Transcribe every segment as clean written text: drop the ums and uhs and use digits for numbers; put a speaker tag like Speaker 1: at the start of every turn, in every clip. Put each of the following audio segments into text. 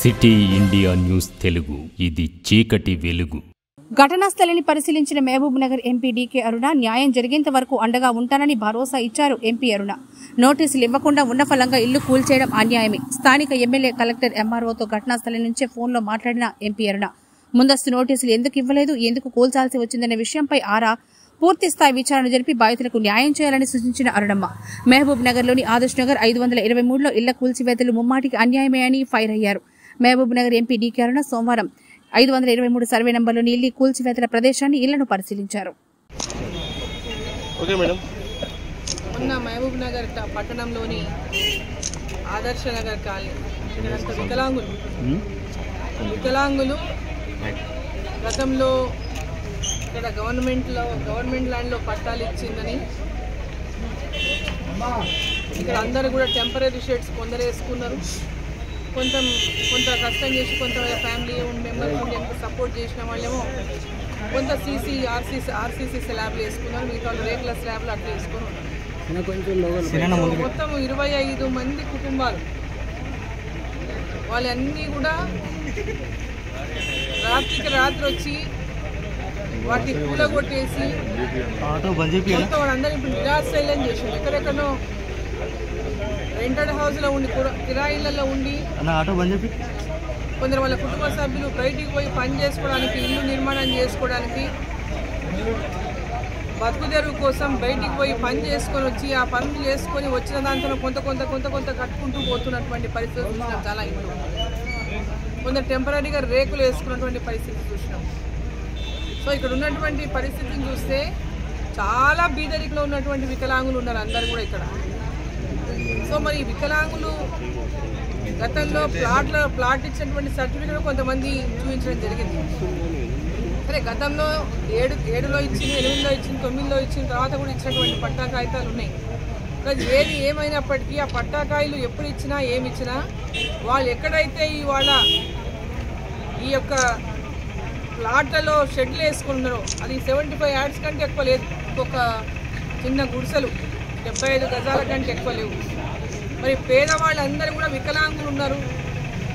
Speaker 1: City India news Telugu, ఇది చీకటి వెలుగు.
Speaker 2: ఘటనా స్థలిని పరిశీలించిన మహబూబ్ నగర్ ఎంపీ డీకే అరుణ న్యాయం జరిగేంత వరకు అండగా ఉంటానని భరోసా ఇచ్చారు. ఎంపీ అరుణ నోటీసులు ఇవ్వకుండా ఉన్న ఫలంగా ఇల్లు కూల్చేయడం అన్యాయమే. స్థానిక ఎమ్మెల్యే కలెక్టర్ ఎంఆర్ఓతో ఘటనా స్థలం నుంచే ఫోన్లో మాట్లాడిన ఎంపీ అరుణ ముందస్తు నోటీసులు ఎందుకు ఇవ్వలేదు, ఎందుకు కూల్చాల్సి వచ్చిందనే విషయంపై పూర్తి స్థాయి విచారణ జరిపి బాధితులకు న్యాయం చేయాలని సూచించిన అరుణమ్మ మహబూబ్ నగర్లోని ఆదర్శ్ నగర్ 523లో ఇళ్ల కూల్చివేతలు ముమ్మాటికి అన్యాయమే అని ఫైర్ అయ్యారు. మహబూబ్ నగర్ ఎంపీ డీకే అరుణ సోమవారం 523 సర్వే నంబర్లోని ఇల్లు కూల్చివేతల ప్రదేశాన్ని ఇళ్లను పరిశీలించారు.
Speaker 3: మొన్న మహబూబ్ నగర్ పట్టణంలోని ఆదర్శ నగర్ కాలనీ వికలాంగులు గతంలో ఇక్కడ గవర్నమెంట్ ల్యాండ్లో పట్టాలు ఇచ్చిందని ఇక్కడ అందరూ కూడా టెంపరీ షెడ్స్ కొందరు వేసుకున్నారు. కొంత కష్టం చేసి కొంత ఫ్యామిలీ మెంబర్స్ సపోర్ట్ చేసిన వాళ్ళేమో కొంత ఆర్సీసీ స్లాబ్లు వేసుకున్నారు, మిగతా వాళ్ళు రేకుల స్లాబ్లు అట్లా వేసుకున్నారు. మొత్తం 25 మంది కుటుంబాలు వాళ్ళన్నీ కూడా రాత్రికి రాత్రి వచ్చి వాటిని కూలగొట్టేసి వాళ్ళందరూ ఇప్పుడు నిరాశ్రయం చేశారు. ఎక్కడెక్కడో రెంటెడ్ హౌస్లో ఉండి కిరాయిలలో ఉండి కొందరు వాళ్ళ కుటుంబ సభ్యులు బయటికి పోయి పని చేసుకోవడానికి, ఇల్లు నిర్మాణం చేసుకోవడానికి, బతుకుదెరువు కోసం బయటికి పోయి పని చేసుకొని వచ్చి ఆ పనులు చేసుకొని వచ్చిన దాంతో కొంత కట్టుకుంటూ పోతున్నటువంటి పరిస్థితి చూసినాం. చాలా ఇంట్లో కొందరు టెంపరీగా రేకులు వేసుకున్నటువంటి పరిస్థితి చూసినాం. సో ఇక్కడ ఉన్నటువంటి పరిస్థితిని చూస్తే చాలా బీదరికలో ఉన్నటువంటి వికలాంగులు ఉన్నారు అందరు కూడా ఇక్కడ. సో మరి వికలాంగులు గతంలో ప్లాట్ ఇచ్చినటువంటి సర్టిఫికేట్ కొంతమంది చూపించడం జరిగింది. సరే గతంలో 7లో ఇచ్చింది, 8లో ఇచ్చింది, 9లో ఇచ్చిన తర్వాత కూడా ఇచ్చినటువంటి పట్టా కాగితాలు ఉన్నాయి. ఏది ఏమైనప్పటికీ ఆ పట్టాకాయలు ఎప్పుడు ఇచ్చినా ఏమి ఇచ్చినా వాళ్ళు ఎక్కడైతే ఇవాళ ఈ యొక్క ప్లాట్లలో షెడ్లు వేసుకున్నారో అది 75 యార్డ్స్ కంటే ఎక్కువ లేదు. ఒక చిన్న గుడిసెలు 75 గజాల కంటే ఎక్కువ లేవు. మరి పేదవాళ్ళందరూ కూడా వికలాంగులు ఉన్నారు.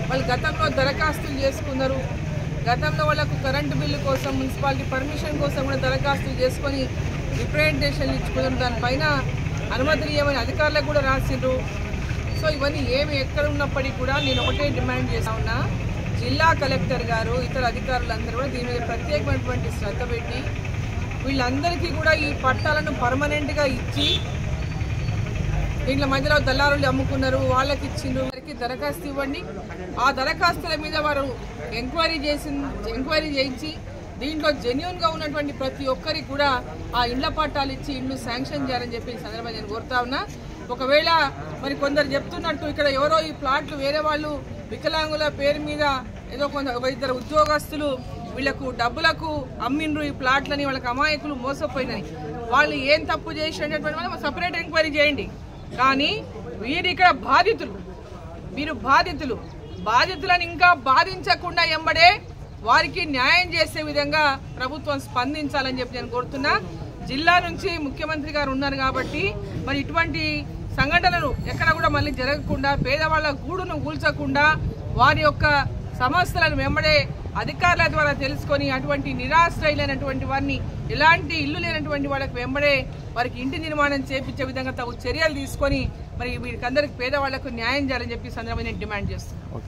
Speaker 3: వాళ్ళు గతంలో దరఖాస్తులు చేసుకున్నారు. గతంలో వాళ్ళకు కరెంటు బిల్లు కోసం, మున్సిపాలిటీ పర్మిషన్ కోసం కూడా దరఖాస్తులు చేసుకొని రిప్రజెంటేషన్లు ఇచ్చుకున్నారు. దానిపైన అనుమతినియమని అధికారులకు కూడా రాసిండ్రు. సో ఇవన్నీ ఏమి ఎక్కడ ఉన్నప్పటికీ కూడా నేను ఒకటే డిమాండ్ చేస్తా ఉన్నా, జిల్లా కలెక్టర్ గారు ఇతర అధికారులందరూ కూడా దీని మీద ప్రత్యేకమైనటువంటి శ్రద్ధ పెట్టి వీళ్ళందరికీ కూడా ఈ పట్టాలను పర్మనెంట్గా ఇచ్చి, దీంట్లో మధ్యలో దళారులు అమ్ముకున్నారు వాళ్ళకి ఇచ్చిండ్రు, వారికి దరఖాస్తు ఇవ్వండి. ఆ దరఖాస్తుల మీద వారు ఎంక్వైరీ చేయించి దీంట్లో జెన్యూన్గా ఉన్నటువంటి ప్రతి ఒక్కరికి కూడా ఆ ఇండ్ల పట్టాలు ఇచ్చి ఇండ్లు శాంక్షన్ చేయాలని చెప్పి సందర్భంగా నేను కోరుతా ఉన్నా. ఒకవేళ మరి కొందరు చెప్తున్నట్టు ఇక్కడ ఎవరో ఈ ప్లాట్లు వేరే వాళ్ళు వికలాంగుల పేరు మీద ఏదో ఇద్దరు ఉద్యోగస్తులు వీళ్లకు డబ్బులకు అమ్మిండ్రు ఈ ప్లాట్లని, వాళ్ళకి అమాయకులు మోసపోయిందని, వాళ్ళు ఏం తప్పు చేసినటువంటి వాళ్ళు సపరేట్ ఎంక్వైరీ చేయండి. కానీ వీరు ఇక్కడ బాధితులను ఇంకా బాధించకుండా ఎంబడే వారికి న్యాయం చేసే విధంగా ప్రభుత్వం స్పందించాలని చెప్పి నేను కోరుతున్నా. జిల్లా నుంచి ముఖ్యమంత్రి గారు ఉన్నారు కాబట్టి మరి ఇటువంటి సంఘటనలు ఎక్కడ కూడా మళ్ళీ జరగకుండా, పేదవాళ్ళ గూడును కూల్చకుండా వారి యొక్క సమస్యలను వెంబడే అధికారుల ద్వారా తెలుసుకొని అటువంటి నిరాశ్రయులైనటువంటి వారిని, ఎలాంటి ఇల్లు లేనటువంటి వాళ్ళకి వెంబడే వారికి ఇంటి నిర్మాణం చేపించే విధంగా తగు చర్యలు తీసుకొని మరి వీరికందరికి పేదవాళ్లకు న్యాయం చేయాలని చెప్పి సందర్భంగా నేను డిమాండ్ చేస్తున్నాను.